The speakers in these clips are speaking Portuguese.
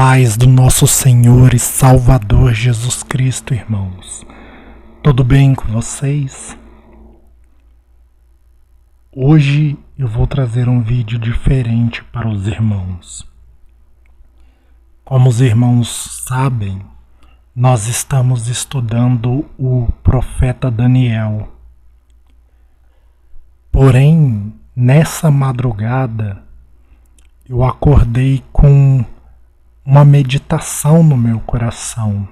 paz do nosso Senhor e Salvador Jesus Cristo, irmãos. Tudo bem com vocês? Hoje eu vou trazer um vídeo diferente para os irmãos. Como os irmãos sabem, nós estamos estudando o profeta Daniel. Porém, nessa madrugada, eu acordei com uma meditação no meu coração.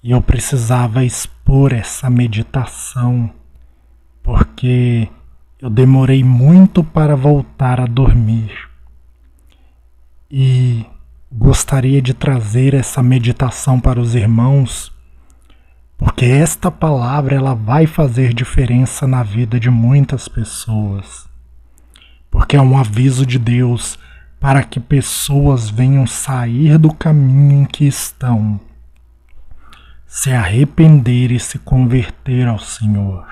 E eu precisava expor essa meditação, porque eu demorei muito para voltar a dormir. E gostaria de trazer essa meditação para os irmãos, porque esta palavra ela vai fazer diferença na vida de muitas pessoas. Porque é um aviso de Deus para que pessoas venham sair do caminho em que estão, se arrepender e se converter ao Senhor.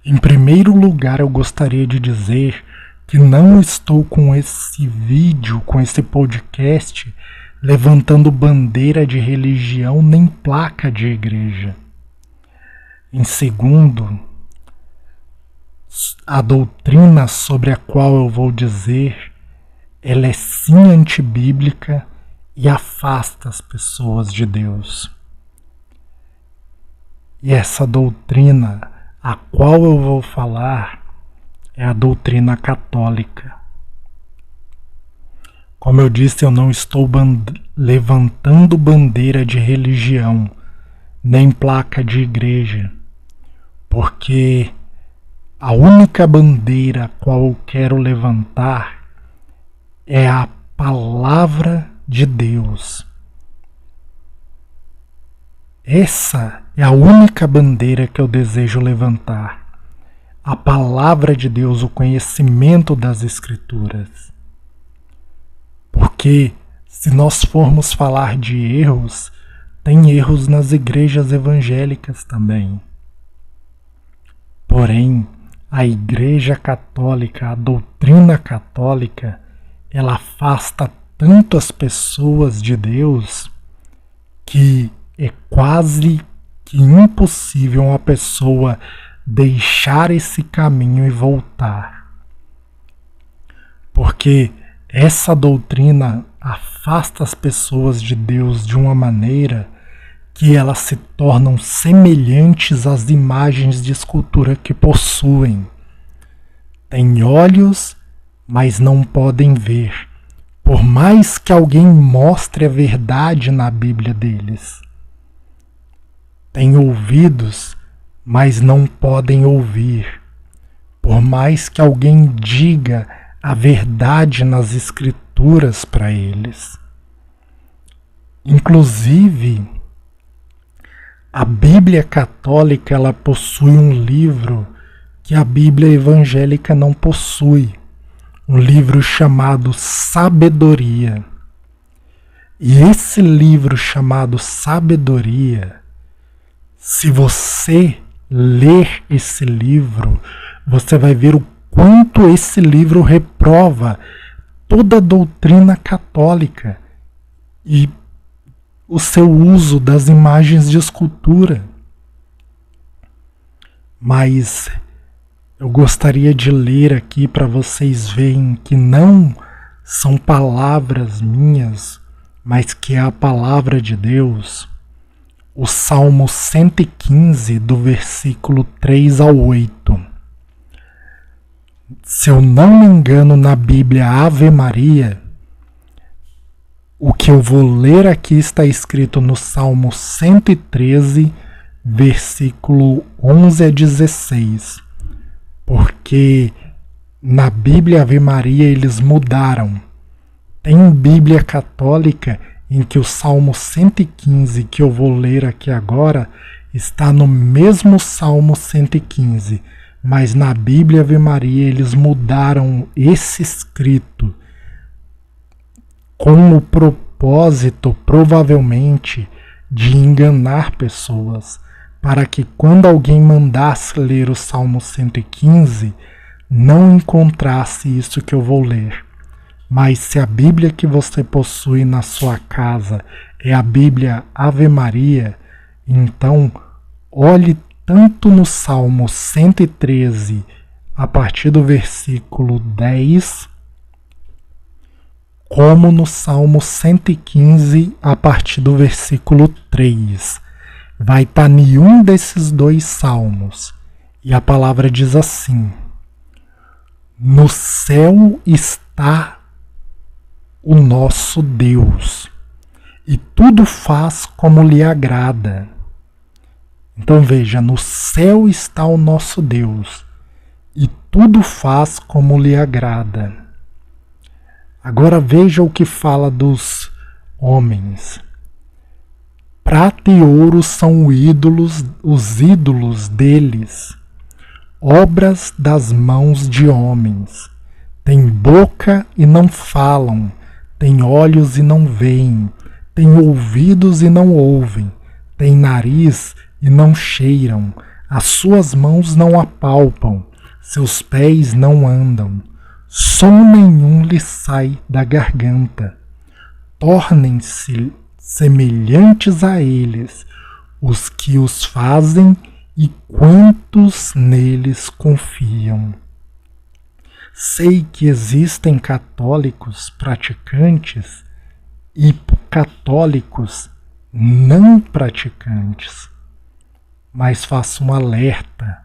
Em primeiro lugar, eu gostaria de dizer que não estou com esse vídeo, com esse podcast, levantando bandeira de religião nem placa de igreja. Em segundo, a doutrina sobre a qual eu vou dizer, ela é sim antibíblica e afasta as pessoas de Deus. E essa doutrina a qual eu vou falar é a doutrina católica. Como eu disse, eu não estou levantando bandeira de religião, nem placa de igreja, porque a única bandeira a qual eu quero levantar é a palavra de Deus. Essa é a única bandeira que eu desejo levantar. A palavra de Deus, o conhecimento das Escrituras. Porque se nós formos falar de erros, tem erros nas igrejas evangélicas também. Porém, a Igreja Católica, a doutrina católica, ela afasta tanto as pessoas de Deus que é quase que impossível uma pessoa deixar esse caminho e voltar. Porque essa doutrina afasta as pessoas de Deus de uma maneira que elas se tornam semelhantes às imagens de escultura que possuem. Têm olhos, mas não podem ver, por mais que alguém mostre a verdade na Bíblia deles. Têm ouvidos, mas não podem ouvir, por mais que alguém diga a verdade nas Escrituras para eles. Inclusive, a Bíblia Católica ela possui um livro que a Bíblia evangélica não possui. Um livro chamado Sabedoria. E esse livro chamado Sabedoria, se você ler esse livro, você vai ver o quanto esse livro reprova toda a doutrina católica e o seu uso das imagens de escultura. Mas eu gostaria de ler aqui para vocês verem que não são palavras minhas, mas que é a palavra de Deus. O Salmo 115, do versículo 3 ao 8. Se eu não me engano, na Bíblia Ave Maria, o que eu vou ler aqui está escrito no Salmo 113, versículo 11 a 16. Porque na Bíblia Ave Maria eles mudaram. Tem Bíblia Católica em que o Salmo 115, que eu vou ler aqui agora, está no mesmo Salmo 115. Mas na Bíblia Ave Maria eles mudaram esse escrito com o propósito, provavelmente, de enganar pessoas, para que quando alguém mandasse ler o Salmo 115, não encontrasse isso que eu vou ler. Mas se a Bíblia que você possui na sua casa é a Bíblia Ave Maria, então olhe tanto no Salmo 113, a partir do versículo 10, como no Salmo 115, a partir do versículo 3. Vai estar em um desses dois salmos. E a palavra diz assim: no céu está o nosso Deus, e tudo faz como lhe agrada. Então veja, no céu está o nosso Deus, e tudo faz como lhe agrada. Agora veja o que fala dos homens. Prata e ouro são os ídolos deles, obras das mãos de homens. Têm boca e não falam, têm olhos e não veem, têm ouvidos e não ouvem, têm nariz e não cheiram, as suas mãos não apalpam, seus pés não andam, som nenhum lhe sai da garganta. Tornem-se semelhantes a eles os que os fazem e quantos neles confiam. Sei que existem católicos praticantes e católicos não praticantes, mas faço um alerta: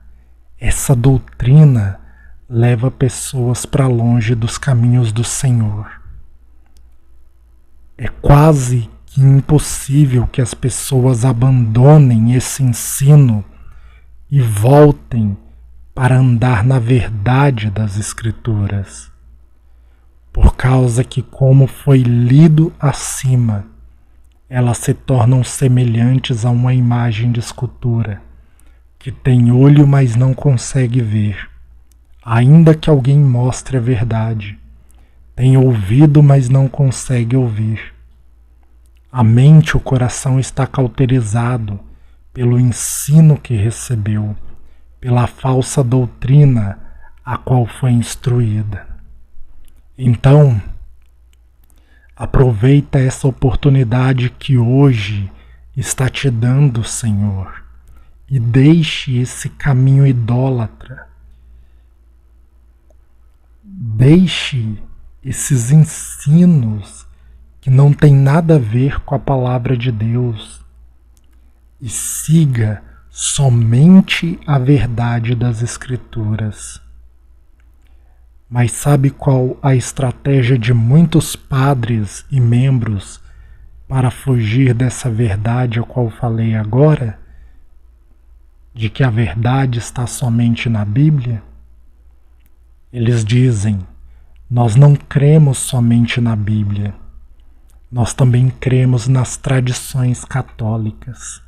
essa doutrina leva pessoas para longe dos caminhos do Senhor. É quase que impossível que as pessoas abandonem esse ensino e voltem para andar na verdade das Escrituras, por causa que, como foi lido acima, elas se tornam semelhantes a uma imagem de escultura, que tem olho, mas não consegue ver, ainda que alguém mostre a verdade. Tem ouvido, mas não consegue ouvir. A mente, o coração está cauterizado pelo ensino que recebeu, pela falsa doutrina a qual foi instruída. Então, aproveita essa oportunidade que hoje está te dando, Senhor, e deixe esse caminho idólatra. Deixe esses ensinos que não tem nada a ver com a palavra de Deus e siga somente a verdade das Escrituras. Mas sabe qual a estratégia de muitos padres e membros para fugir dessa verdade a qual falei agora? De que a verdade está somente na Bíblia? Eles dizem: nós não cremos somente na Bíblia, nós também cremos nas tradições católicas.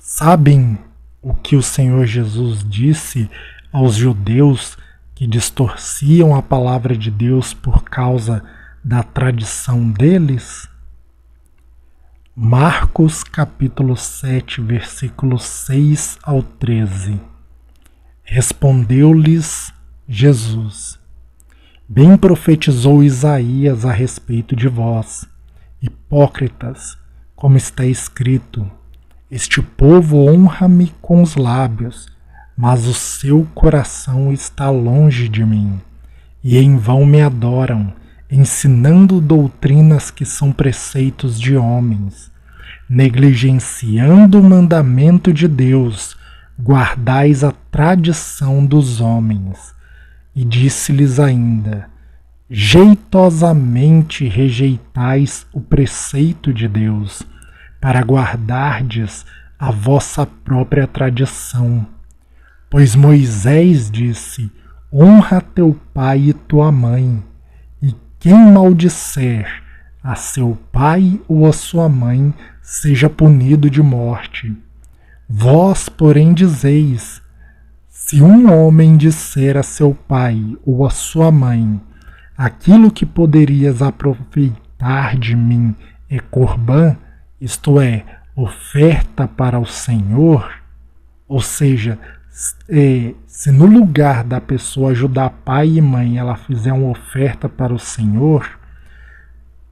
Sabem o que o Senhor Jesus disse aos judeus que distorciam a palavra de Deus por causa da tradição deles? Marcos capítulo 7, versículos 6 ao 13. Respondeu-lhes Jesus: bem profetizou Isaías a respeito de vós, hipócritas, como está escrito: este povo honra-me com os lábios, mas o seu coração está longe de mim, e em vão me adoram, ensinando doutrinas que são preceitos de homens. Negligenciando o mandamento de Deus, guardais a tradição dos homens. E disse-lhes ainda: jeitosamente rejeitais o preceito de Deus, para guardardes a vossa própria tradição. Pois Moisés disse: honra teu pai e tua mãe, e quem maldisser a seu pai ou a sua mãe seja punido de morte. Vós, porém, dizeis: se um homem disser a seu pai ou a sua mãe: aquilo que poderias aproveitar de mim é corbã, isto é, oferta para o Senhor, ou seja, Se no lugar da pessoa ajudar pai e mãe, ela fizer uma oferta para o Senhor,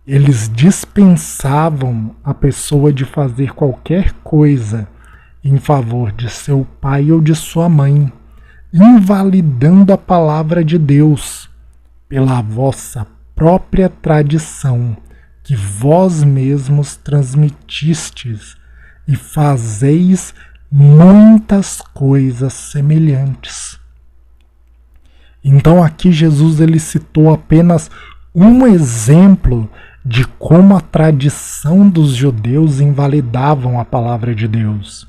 eles dispensavam a pessoa de fazer qualquer coisa em favor de seu pai ou de sua mãe, invalidando a palavra de Deus pela vossa própria tradição, que vós mesmos transmitistes, e fazeis muitas coisas semelhantes. Então aqui Jesus ele citou apenas um exemplo de como a tradição dos judeus invalidavam a palavra de Deus.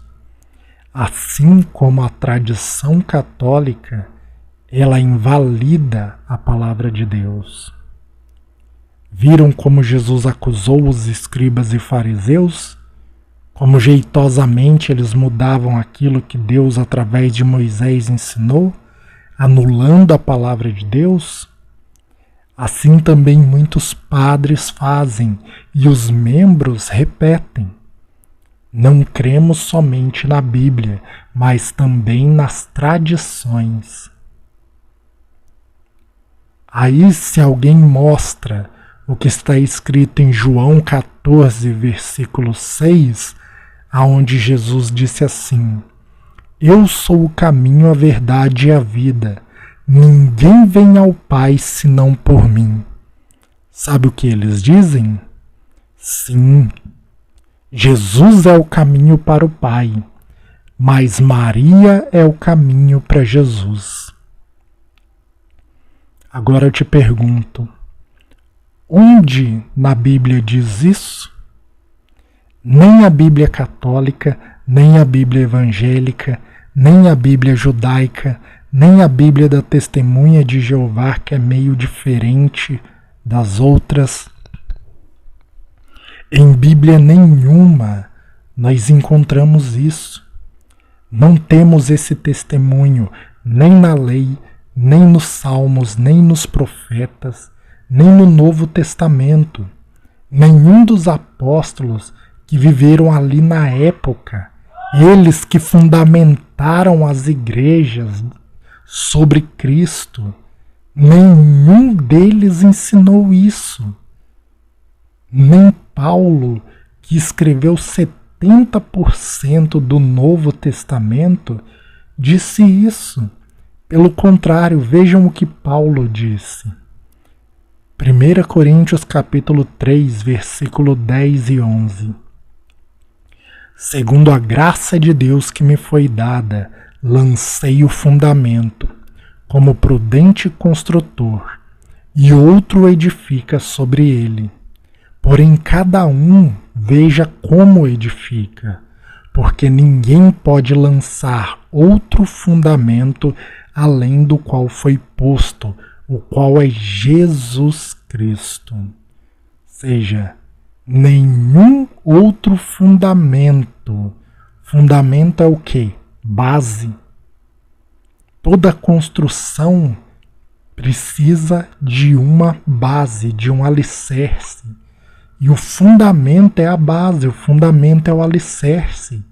Assim como a tradição católica, ela invalida a palavra de Deus. Viram como Jesus acusou os escribas e fariseus? Como jeitosamente eles mudavam aquilo que Deus, através de Moisés, ensinou, anulando a palavra de Deus? Assim também muitos padres fazem e os membros repetem. Não cremos somente na Bíblia, mas também nas tradições. Aí, se alguém mostra o que está escrito em João 14, versículo 6, aonde Jesus disse assim: Eu sou o caminho, a verdade e a vida. Ninguém vem ao Pai senão por mim. Sabe o que eles dizem? Sim, Jesus é o caminho para o Pai, mas Maria é o caminho para Jesus. Agora eu te pergunto, onde na Bíblia diz isso? Nem a Bíblia católica, nem a Bíblia evangélica, nem a Bíblia judaica, nem a Bíblia da Testemunha de Jeová, que é meio diferente das outras. Em Bíblia nenhuma nós encontramos isso. Não temos esse testemunho nem na lei, nem nos Salmos, nem nos profetas, nem no Novo Testamento. Nenhum dos apóstolos que viveram ali na época, eles que fundamentaram as igrejas sobre Cristo, nenhum deles ensinou isso. Nem Paulo, que escreveu 70% do Novo Testamento, disse isso. Pelo contrário, vejam o que Paulo disse. 1 Coríntios capítulo 3, versículo 10 e 11. Segundo a graça de Deus que me foi dada, lancei o fundamento, como prudente construtor, e outro edifica sobre ele. Porém, cada um veja como edifica, porque ninguém pode lançar outro fundamento além do qual foi posto, o qual é Jesus Cristo. Seja, nenhum outro fundamento. Fundamento é o quê? Base. Toda construção precisa de uma base, de um alicerce. E o fundamento é a base, o fundamento é o alicerce.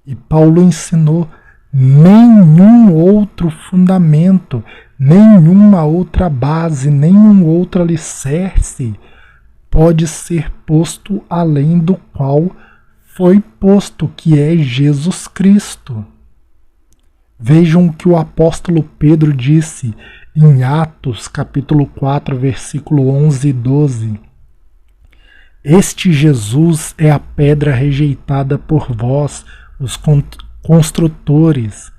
E Paulo ensinou: nenhum outro fundamento, nenhuma outra base, nenhum outro alicerce pode ser posto além do qual foi posto, que é Jesus Cristo. Vejam o que o apóstolo Pedro disse em Atos capítulo 4, versículo 11 e 12. Este Jesus é a pedra rejeitada por vós, os construtores,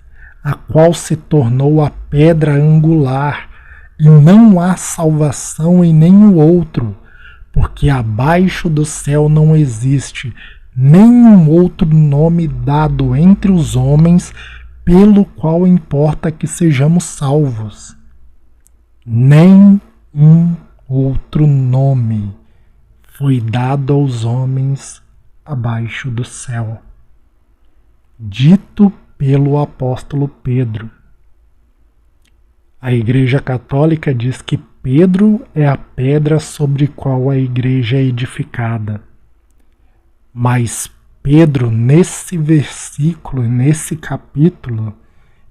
a qual se tornou a pedra angular, e não há salvação em nenhum outro, porque abaixo do céu não existe nenhum outro nome dado entre os homens pelo qual importa que sejamos salvos. Nem um outro nome foi dado aos homens abaixo do céu. Dito pelo apóstolo Pedro. A Igreja Católica diz que Pedro é a pedra sobre qual a igreja é edificada. Mas Pedro, nesse versículo, nesse capítulo,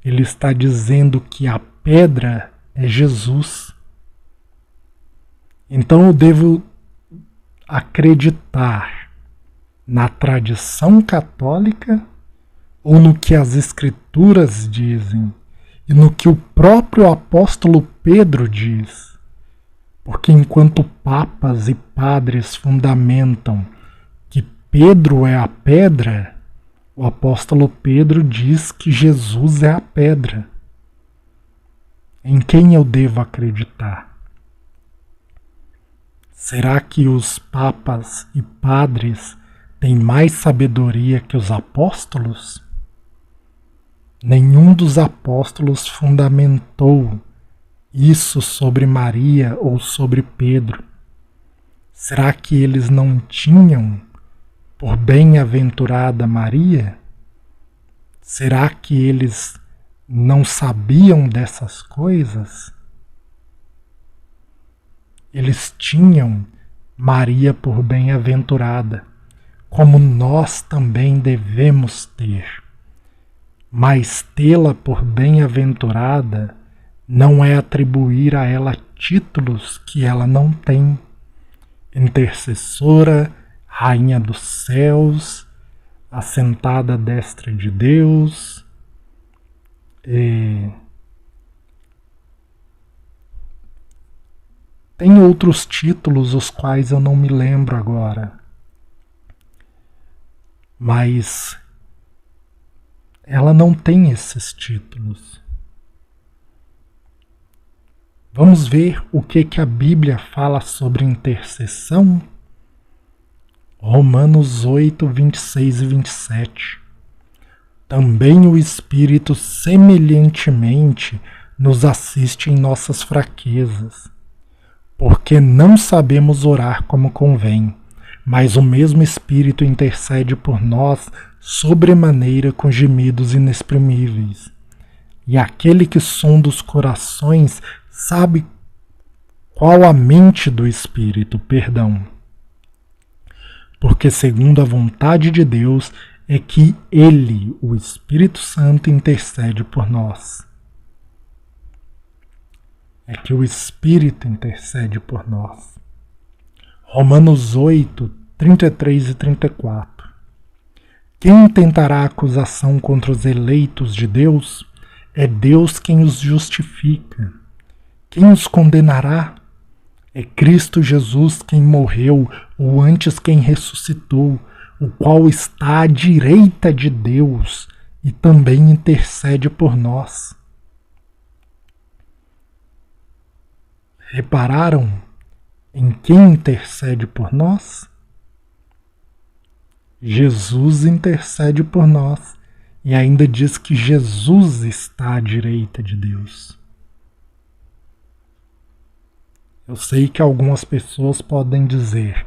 ele está dizendo que a pedra é Jesus. Então eu devo acreditar na tradição católica ou no que as Escrituras dizem e no que o próprio apóstolo Pedro diz? Porque enquanto papas e padres fundamentam que Pedro é a pedra, o apóstolo Pedro diz que Jesus é a pedra. Em quem eu devo acreditar? Será que os papas e padres têm mais sabedoria que os apóstolos? Nenhum dos apóstolos fundamentou isso sobre Maria ou sobre Pedro. Será que eles não tinham por bem-aventurada Maria? Será que eles não sabiam dessas coisas? Eles tinham Maria por bem-aventurada, como nós também devemos ter. Mas tê-la por bem-aventurada não é atribuir a ela títulos que ela não tem. Intercessora, rainha dos céus, assentada à destra de Deus, tem outros títulos os quais eu não me lembro agora. Mas ela não tem esses títulos. Vamos ver o que a Bíblia fala sobre intercessão? Romanos 8, 26 e 27. Também o Espírito semelhantemente nos assiste em nossas fraquezas, porque não sabemos orar como convém, mas o mesmo Espírito intercede por nós sobremaneira com gemidos inexprimíveis. E aquele que sonda os corações sabe qual a mente do Espírito, porque segundo a vontade de Deus é que Ele, o Espírito Santo, intercede por nós. É que o Espírito intercede por nós. Romanos 8, 33 e 34. Quem tentará acusação contra os eleitos de Deus? É Deus quem os justifica. Quem os condenará? É Cristo Jesus quem morreu, ou antes quem ressuscitou, o qual está à direita de Deus e também intercede por nós. Repararam em quem intercede por nós? Jesus intercede por nós e ainda diz que Jesus está à direita de Deus. Eu sei que algumas pessoas podem dizer: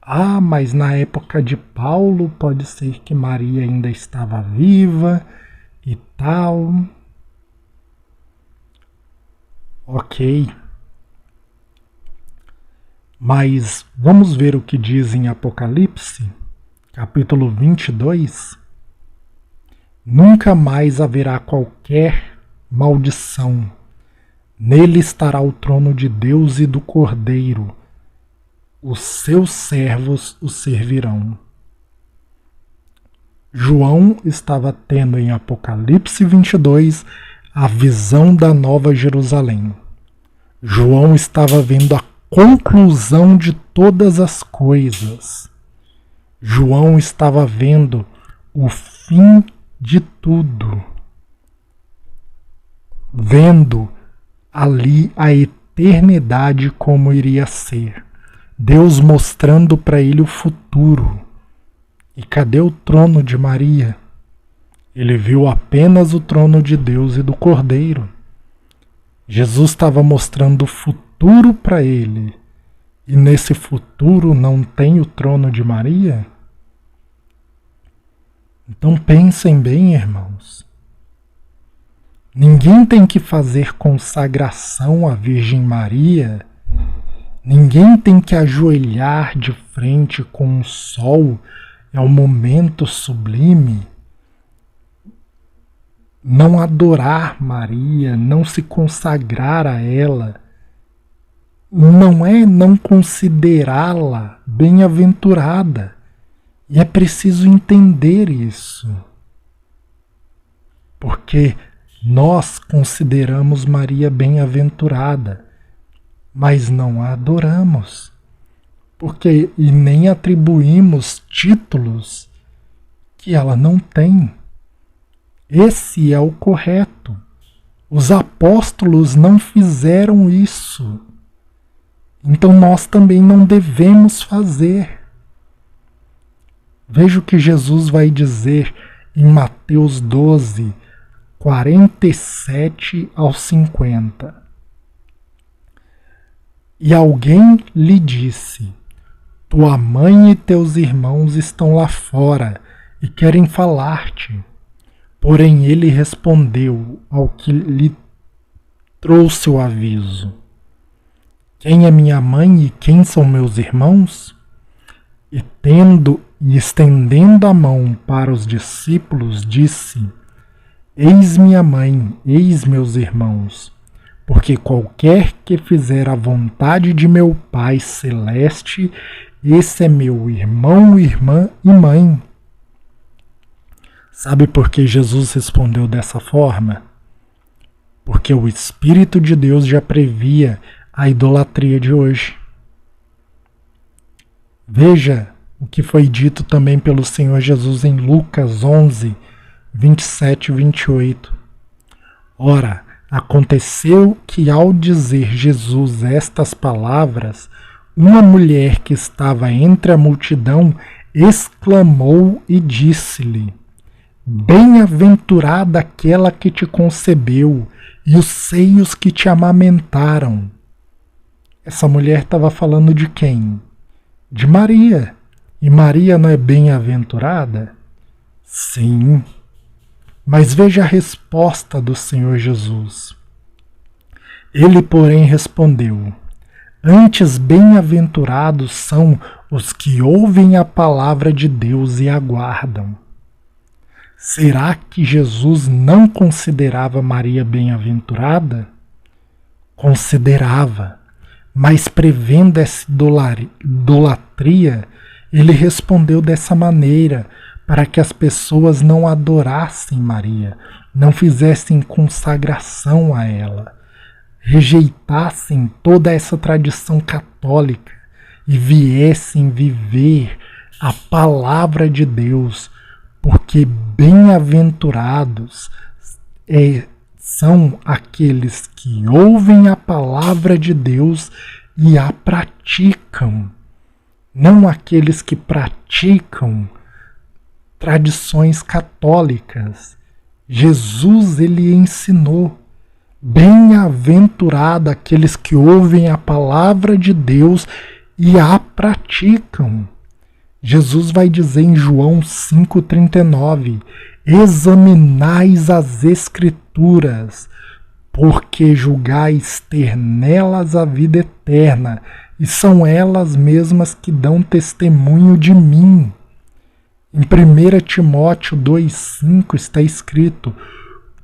ah, mas na época de Paulo pode ser que Maria ainda estava viva e tal. Ok. Mas vamos ver o que diz em Apocalipse, capítulo 22. Nunca mais haverá qualquer maldição. Nele estará o trono de Deus e do Cordeiro. Os seus servos o servirão. João estava tendo em Apocalipse 22 a visão da Nova Jerusalém. João estava vendo a conclusão de todas as coisas. João estava vendo o fim de tudo. Vendo ali a eternidade como iria ser. Deus mostrando para ele o futuro. E cadê o trono de Maria? Ele viu apenas o trono de Deus e do Cordeiro. Jesus estava mostrando o futuro para ele. E nesse futuro não tem o trono de Maria? Então pensem bem, irmãos. Ninguém tem que fazer consagração à Virgem Maria. Ninguém tem que ajoelhar de frente com o sol. É um momento sublime. não adorar Maria, não se consagrar a ela, não é não considerá-la bem-aventurada. E é preciso entender isso. Porque nós consideramos Maria bem-aventurada, mas não a adoramos. Porque e nem atribuímos títulos que ela não tem. Esse é o correto. Os apóstolos não fizeram isso. Então nós também não devemos fazer. Veja o que Jesus vai dizer em Mateus 12, 47 ao 50. E alguém lhe disse: tua mãe e teus irmãos estão lá fora e querem falar-te. Porém ele respondeu ao que lhe trouxe o aviso: quem é minha mãe e quem são meus irmãos? E estendendo a mão para os discípulos, disse: eis minha mãe, eis meus irmãos, porque qualquer que fizer a vontade de meu Pai celeste, esse é meu irmão, irmã e mãe. Sabe por que Jesus respondeu dessa forma? Porque o Espírito de Deus já previa a idolatria de hoje. Veja o que foi dito também pelo Senhor Jesus em Lucas 11, 27 e 28. Ora, aconteceu que ao dizer Jesus estas palavras, uma mulher que estava entre a multidão exclamou e disse-lhe: bem-aventurada aquela que te concebeu e os seios que te amamentaram. Essa mulher estava falando de quem? De Maria. E Maria não é bem-aventurada? Sim. Mas veja a resposta do Senhor Jesus. Ele, porém, respondeu: antes bem-aventurados são os que ouvem a palavra de Deus e aguardam. Será que Jesus não considerava Maria bem-aventurada? Considerava, mas prevendo essa idolatria, ele respondeu dessa maneira, para que as pessoas não adorassem Maria, não fizessem consagração a ela, rejeitassem toda essa tradição católica e viessem viver a palavra de Deus, porque bem-aventurados são aqueles que ouvem a palavra de Deus e a praticam, não aqueles que praticam tradições católicas. Jesus, ele ensinou: bem-aventurado aqueles que ouvem a palavra de Deus e a praticam. Jesus vai dizer em João 5,39: examinais as Escrituras, porque julgais ter nelas a vida eterna, e são elas mesmas que dão testemunho de mim. Em 1 Timóteo 2,5 está escrito: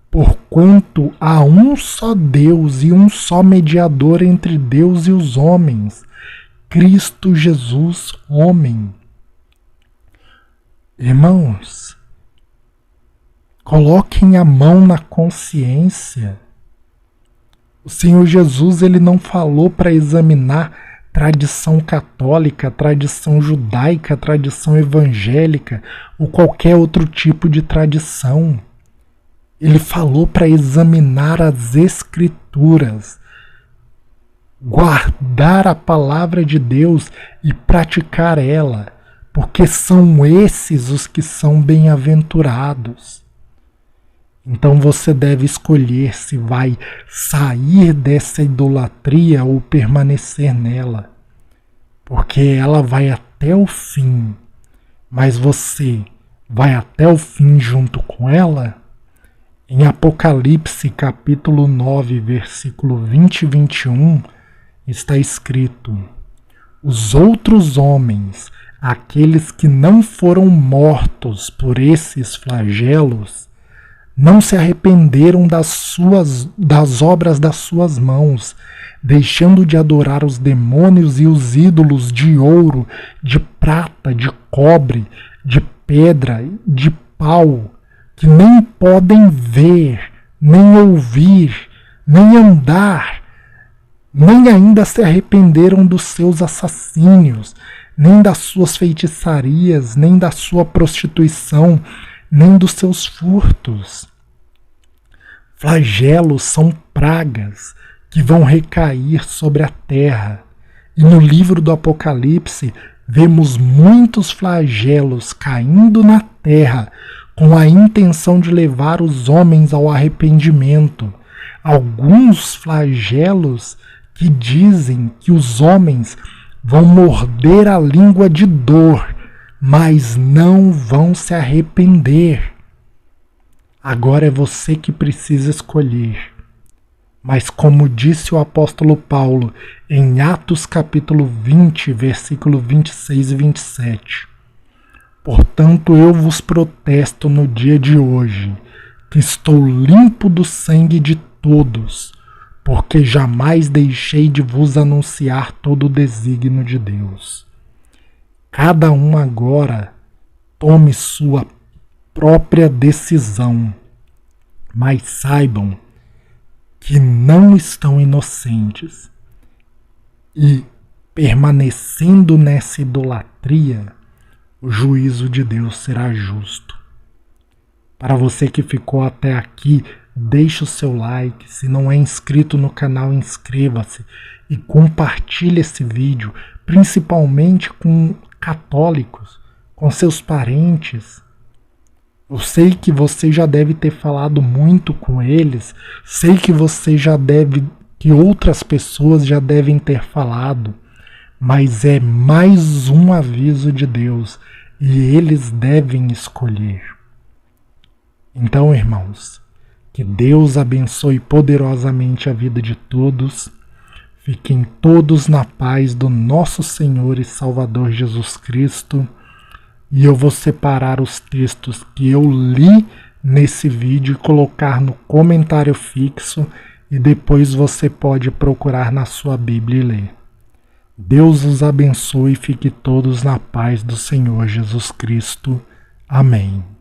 porquanto há um só Deus e um só mediador entre Deus e os homens, Cristo Jesus, homem. Irmãos, coloquem a mão na consciência. O Senhor Jesus, ele não falou para examinar tradição católica, tradição judaica, tradição evangélica ou qualquer outro tipo de tradição. Ele falou para examinar as Escrituras, guardar a palavra de Deus e praticar ela, porque são esses os que são bem-aventurados. Então você deve escolher se vai sair dessa idolatria ou permanecer nela, porque ela vai até o fim, mas você vai até o fim junto com ela? Em Apocalipse capítulo 9, versículo 20 e 21, está escrito: os outros homens, aqueles que não foram mortos por esses flagelos, não se arrependeram das obras das suas mãos, deixando de adorar os demônios e os ídolos de ouro, de prata, de cobre, de pedra, de pau, que nem podem ver, nem ouvir, nem andar, nem ainda se arrependeram dos seus assassínios, nem das suas feitiçarias, nem da sua prostituição, nem dos seus furtos. Flagelos são pragas que vão recair sobre a terra. E no livro do Apocalipse vemos muitos flagelos caindo na terra com a intenção de levar os homens ao arrependimento. Alguns flagelos que dizem que os homens vão morder a língua de dor, mas não vão se arrepender. Agora é você que precisa escolher. Mas como disse o apóstolo Paulo em Atos capítulo 20, versículo 26 e 27, portanto eu vos protesto no dia de hoje, que estou limpo do sangue de todos, porque jamais deixei de vos anunciar todo o desígnio de Deus. Cada um agora tome sua própria decisão, mas saibam que não estão inocentes e, permanecendo nessa idolatria, o juízo de Deus será justo. Para você que ficou até aqui, deixe o seu like, se não é inscrito no canal, inscreva-se e compartilhe esse vídeo, principalmente com católicos, com seus parentes. Eu sei que você já deve ter falado muito com eles, sei que que outras pessoas já devem ter falado, mas é mais um aviso de Deus e eles devem escolher. Então, irmãos, que Deus abençoe poderosamente a vida de todos. Fiquem todos na paz do nosso Senhor e Salvador Jesus Cristo. E eu vou separar os textos que eu li nesse vídeo e colocar no comentário fixo, e depois você pode procurar na sua Bíblia e ler. Deus os abençoe e fique todos na paz do Senhor Jesus Cristo. Amém.